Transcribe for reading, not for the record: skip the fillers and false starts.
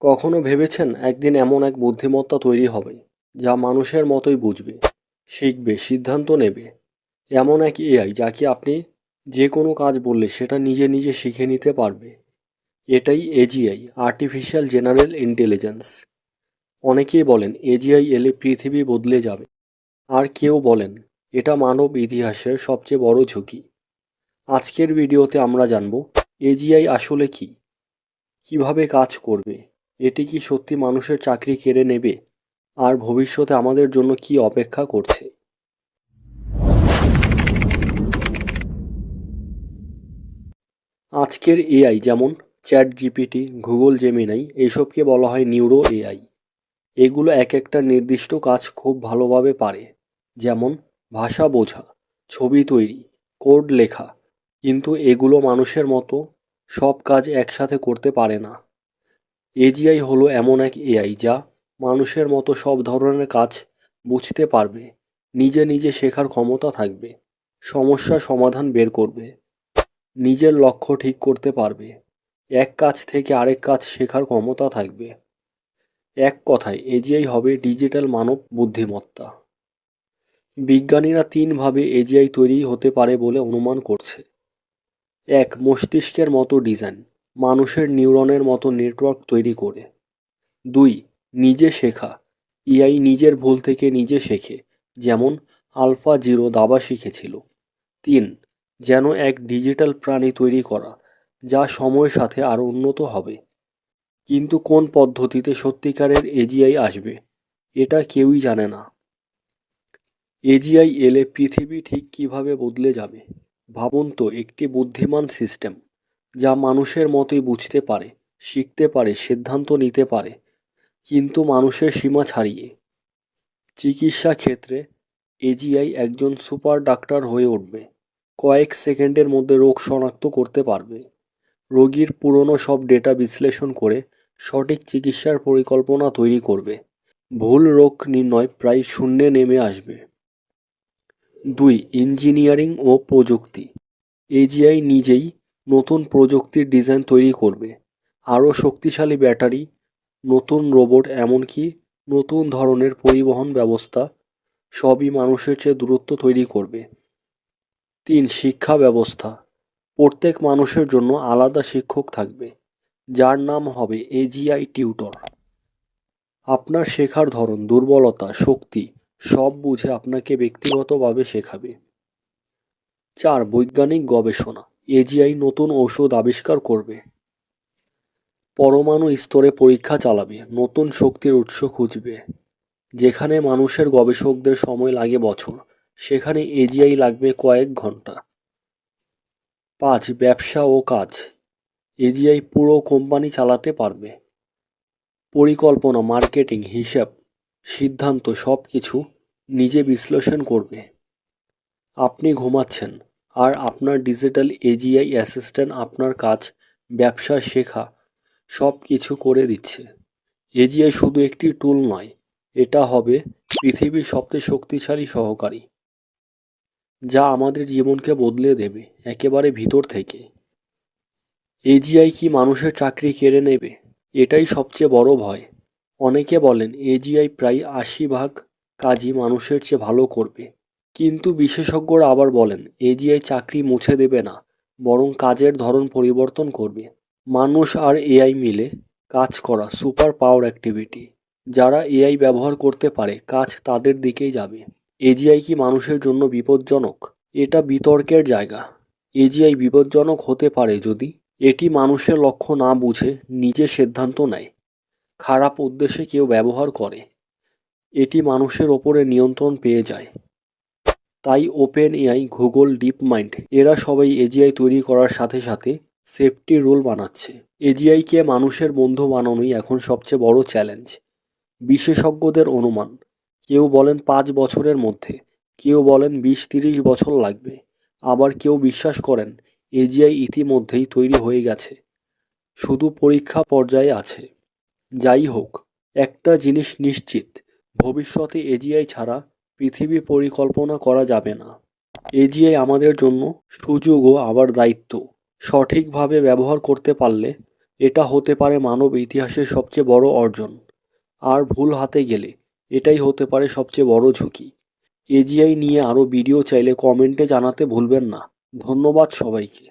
কখনো ভেবেছেন একদিন এমন এক বুদ্ধিমত্তা তৈরি হবে যা মানুষের মতোই বুঝবে, শিখবে, সিদ্ধান্ত নেবে? এমন এক এআই যাকে আপনি যে কোনো কাজ বললে সেটা নিজে নিজে শিখে নিতে পারবে। এটাই এজিআই, আর্টিফিশিয়াল জেনারেল ইন্টেলিজেন্স। অনেকেই বলেন এজিআই এলে পৃথিবী বদলে যাবে, আর কেউ বলেন এটা মানব ইতিহাসের সবচেয়ে বড় ঝুঁকি। আজকের ভিডিওতে আমরা জানব এজিআই আসলে কি, কিভাবে কাজ করবে, এটি কি সত্যি মানুষের চাকরি কেড়ে নেবে, আর ভবিষ্যতে আমাদের জন্য কি অপেক্ষা করছে। আজকের এআই যেমন চ্যাট জিপিটি, গুগল জেমিনাই, এসবকে বলা হয় নিউরো এআই। এগুলো এক একটা নির্দিষ্ট কাজ খুব ভালোভাবে পারে, যেমন ভাষা বোঝা, ছবি তৈরি, কোড লেখা। কিন্তু এগুলো মানুষের মতো সব কাজ একসাথে করতে পারে না। এজিআই হলো এমন এক এআই যা মানুষের মতো সব ধরনের কাজ বুঝতে পারবে, নিজে নিজে শেখার ক্ষমতা থাকবে, সমস্যা সমাধান বের করবে, নিজের লক্ষ্য ঠিক করতে পারবে, এক কাজ থেকে আরেক কাজ শেখার ক্ষমতা থাকবে। এক কথায় এজিআই হবে ডিজিটাল মানব বুদ্ধিমত্তা। বিজ্ঞানীরা তিনভাবে এজিআই তৈরি হতে পারে বলে অনুমান করছে। এক, মস্তিষ্কের মতো ডিজাইন, মানুষের নিউরনের মতো নেটওয়ার্ক তৈরি করে। দুই, নিজে শেখা, এআই নিজের ভুল থেকে নিজে শেখে, যেমন আলফা জিরো দাবা শিখেছিল। তিন, যেন এক ডিজিটাল প্রাণী তৈরি করা যা সময়ের সাথে আরও উন্নত হবে। কিন্তু কোন পদ্ধতিতে সত্যিকারের এজিআই আসবে এটা কেউই জানে না। এজিআই এলে পৃথিবী ঠিক কিভাবে বদলে যাবে। ভাবুন তো, একটি বুদ্ধিমান সিস্টেম যা মানুষের মতোই বুঝতে পারে, শিখতে পারে, সিদ্ধান্ত নিতে পারে, কিন্তু মানুষের সীমা ছাড়িয়ে। চিকিৎসা ক্ষেত্রে এজিআই একজন সুপার ডাক্তার হয়ে উঠবে। কয়েক সেকেন্ডের মধ্যে রোগ শনাক্ত করতে পারবে, রোগীর পুরনো সব ডেটা বিশ্লেষণ করে সঠিক চিকিৎসার পরিকল্পনা তৈরি করবে। ভুল রোগ নির্ণয় প্রায় শূন্যে নেমে আসবে। দুই, ইঞ্জিনিয়ারিং ও প্রযুক্তি। এজিআই নিজেই নতুন প্রযুক্তির ডিজাইন তৈরি করবে, আরও শক্তিশালী ব্যাটারি, নতুন রোবট, এমনকি নতুন ধরনের পরিবহন ব্যবস্থা, সবই মানুষের চেয়ে দূরত্ব তৈরি করবে। তিন, শিক্ষা ব্যবস্থা। প্রত্যেক মানুষের জন্য আলাদা শিক্ষক থাকবে, যার নাম হবে এজিআই টিউটর। আপনার শেখার ধরন, দুর্বলতা, শক্তি সব বুঝে আপনাকে ব্যক্তিগতভাবে শেখাবে। চার, বৈজ্ঞানিক গবেষণা। এজিআই নতুন ঔষধ আবিষ্কার করবে, পরমাণু স্তরে পরীক্ষা চালাবে, নতুন শক্তির উৎস খুঁজবে। যেখানে মানুষের গবেষকদের সময় লাগে বছর, সেখানে এজিআই লাগবে কয়েক ঘন্টা। পাঁচ, ব্যবসা ও কাজ। এজিআই পুরো কোম্পানি চালাতে পারবে, পরিকল্পনা, মার্কেটিং, হিসাব, সিদ্ধান্ত সব কিছু নিজে বিশ্লেষণ করবে। আপনি ঘুমাচ্ছেন আর আপনার ডিজিটাল এজিআই অ্যাসিস্ট্যান্ট আপনার কাজ, ব্যবসা, শেখা সব কিছু করে দিচ্ছে। এজিআই শুধু একটি টুল নয়, এটা হবে পৃথিবীর সবচেয়ে শক্তিশালী সহকারী, যা আমাদের জীবনকে বদলে দেবে একেবারে ভিতর থেকে। এজিআই কি মানুষের চাকরি কেড়ে নেবে? এটাই সবচেয়ে বড় ভয়। অনেকে বলেন এজিআই প্রায় 80% কাজই মানুষের চেয়ে ভালো করবে। কিন্তু বিশেষজ্ঞরা আবার বলেন এজিআই চাকরি মুছে দেবে না, বরং কাজের ধরন পরিবর্তন করবে। মানুষ আর এআই মিলে কাজ করা সুপার পাওয়ার অ্যাক্টিভিটি। যারা এআই ব্যবহার করতে পারে, কাজ তাদের দিকেই যাবে। এজিআই কি মানুষের জন্য বিপজ্জনক? এটা বিতর্কের জায়গা। এজিআই বিপজ্জনক হতে পারে যদি এটি মানুষের লক্ষ্য না বুঝে নিজে সিদ্ধান্ত নেয়, খারাপ উদ্দেশ্যে কেউ ব্যবহার করে, এটি মানুষের ওপরে নিয়ন্ত্রণ পেয়ে যায়। তাই open AI, Google, deep mind এরা সবাই এজিআই তৈরি করার সাথে সাথে সেফটি রুল বানাচ্ছে। এজিআইকে মানুষের বন্ধু বানানোই এখন সবচেয়ে বড় চ্যালেঞ্জ। বিশেষজ্ঞদের অনুমান, কেউ বলেন 5 বছরের মধ্যে, কেউ বলেন 20-30 বছর লাগবে, আবার কেউ বিশ্বাস করেন এজিআই ইতিমধ্যেই তৈরি হয়ে গেছে, শুধু পরীক্ষা পর্যায়ে আছে। যাই হোক, একটা জিনিস নিশ্চিত, ভবিষ্যতে এজিআই ছাড়া পৃথিবী পরিকল্পনা করা যাবে না। এজিআই আমাদের জন্য সুযোগও আবার দায়িত্ব। সঠিকভাবে ব্যবহার করতে পারলে এটা হতে পারে মানব ইতিহাসের সবচেয়ে বড় অর্জন। আর ভুল হাতে গেলে এটাই হতে পারে সবচেয়ে বড় ঝুঁকি। এজিআই নিয়ে আরও ভিডিও চাইলে কমেন্টে জানাতে ভুলবেন না। ধন্যবাদ সবাইকে।